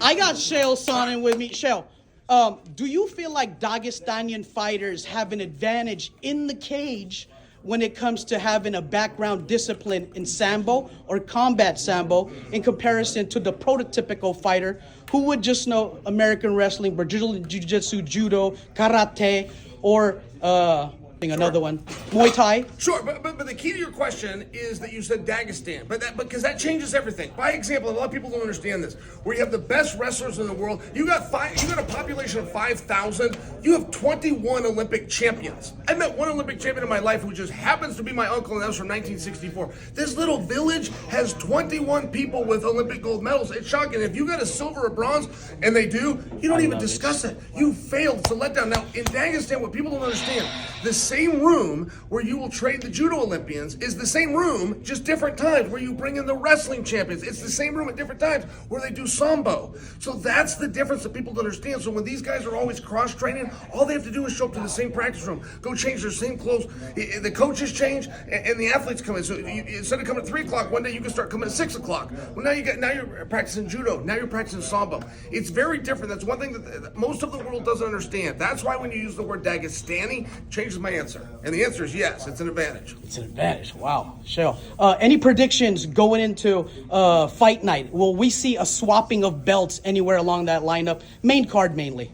I got CHAEL Sonnen with me. CHAEL, do you feel like Dagestanian fighters have an advantage in the cage when it comes to having a background discipline in sambo or combat sambo in comparison to the prototypical fighter who would just know American wrestling, Brazilian jiu-jitsu, judo, karate, or another one, Muay Thai? Sure, but the key to your question is that you said Dagestan, because that changes everything. By example, a lot of people don't understand this. Where you have the best wrestlers in the world, you got a population of 5,000. You have 21 Olympic champions. I met one Olympic champion in my life who just happens to be my uncle, and that was from 1964. This little village has 21 people with Olympic gold medals. It's shocking. If you got a silver or bronze, and they do, you don't even discuss it. You failed. It's a letdown. Now, in Dagestan, what people don't understand, the same room where you will train the judo Olympians is the same room, just different times, where you bring in the wrestling champions. It's the same room at different times where they do sambo. So that's the difference that people don't understand. So when these guys are always cross-training, all they have to do is show up to the same practice room, go change their same clothes. The coaches change, and the athletes come in. So instead of coming at 3 o'clock one day, you can start coming at 6 o'clock. Well, now you're practicing judo. Now you're practicing sambo. It's very different. That's one thing that most of the world doesn't understand. That's why when you use the word Dagestani, it changes my answer. And the answer is yes, it's an advantage. It's an advantage. Wow. CHAEL, any predictions going into fight night? Will we see a swapping of belts anywhere along that lineup? Main card mainly.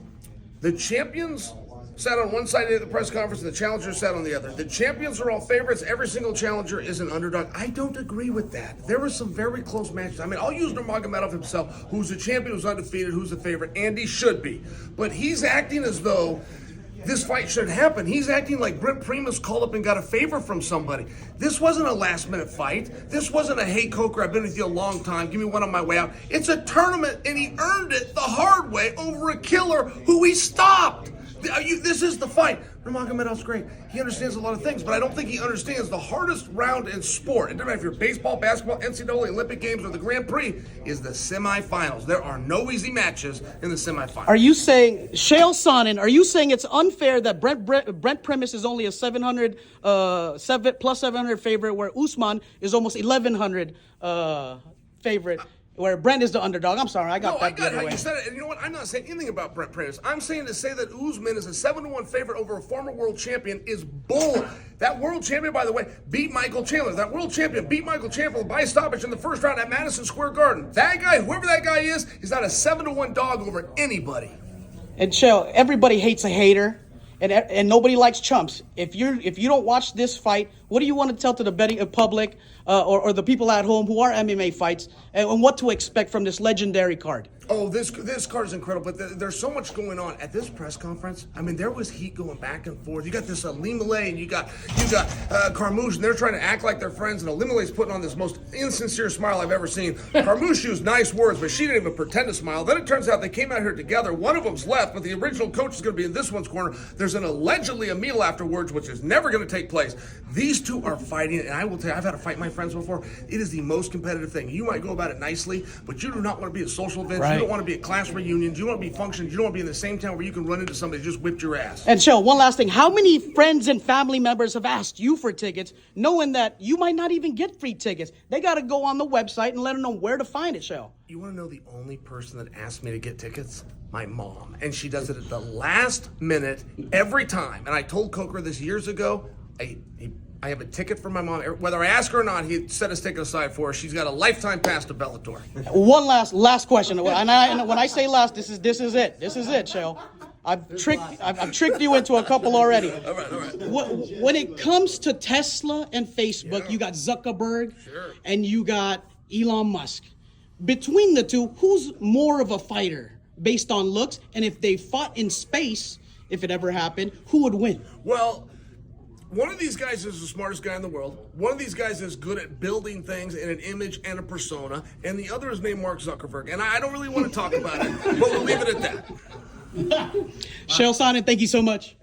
The champions sat on one side of the press conference and the challengers sat on the other. The champions are all favorites. Every single challenger is an underdog. I don't agree with that. There were some very close matches. I mean, I'll use Nurmagomedov himself, who's a champion, who's undefeated, who's a favorite, and he should be. But he's acting as though this fight should happen. He's acting like Brent Primus called up and got a favor from somebody. This wasn't a last-minute fight. This wasn't a, hey, Coker, I've been with you a long time. Give me one on my way out. It's a tournament, and he earned it the hard way over a killer who he stopped. This is the fight. Nurmagomedov's great. He understands a lot of things, but I don't think he understands the hardest round in sport. It doesn't matter if you're baseball, basketball, NCAA, Olympic Games, or the Grand Prix, is the semifinals. There are no easy matches in the semifinals. Are you saying, CHAEL Sonnen, are you saying it's unfair that Brent Primus is only a 700, plus 700 favorite, where Usman is almost 1,100 favorite? Where Brent is the underdog. I'm sorry, I got that. I got how you said it. And you know what? I'm not saying anything about Brent Primus. I'm saying to say that Usman is a 7-1 favorite over a former world champion is bull. That world champion, by the way, beat Michael Chandler. That world champion beat Michael Chandler by stoppage in the first round at Madison Square Garden. That guy, whoever that guy is not a 7-1 dog over anybody. And CHAEL, everybody hates a hater. And nobody likes chumps. If you don't watch this fight, what do you want to tell to the betting public or the people at home who are MMA fights and what to expect from this legendary card? Oh, this card is incredible, but there's so much going on at this press conference. I mean, there was heat going back and forth. You got this Limale and you got Carmouche, and they're trying to act like they're friends, and Limale's putting on this most insincere smile I've ever seen. Carmouche used nice words, but she didn't even pretend to smile. Then it turns out they came out here together. One of them's left, but the original coach is going to be in this one's corner. There's allegedly a meal afterwards, which is never going to take place. These two are fighting, and I will tell you, I've had to fight my friends before. It is the most competitive thing. You might go about it nicely, but you do not want to be at social events. Right. You don't want to be at class reunions. You don't want to be functions. You don't want to be in the same town where you can run into somebody who just whipped your ass. And CHAEL, one last thing. How many friends and family members have asked you for tickets, knowing that you might not even get free tickets? They got to go on the website and let them know where to find it, CHAEL. You want to know the only person that asked me to get tickets? My mom. And she does it at the last minute every time. And I told Coker this years ago. I have a ticket for my mom. Whether I ask her or not, he set his ticket aside for her. She's got a lifetime pass to Bellator. One last question. And when I say last, this is it. This is it, CHAEL. I've tricked you into a couple already. All right. When it comes to Tesla and Facebook, you got Zuckerberg and you got Elon Musk. Between the two, who's more of a fighter based on looks? And if they fought in space, if it ever happened, who would win? Well, one of these guys is the smartest guy in the world. One of these guys is good at building things in an image and a persona. And the other is named Mark Zuckerberg. And I don't really want to talk about it, but we'll leave it at that. CHAEL Sonnen, thank you so much.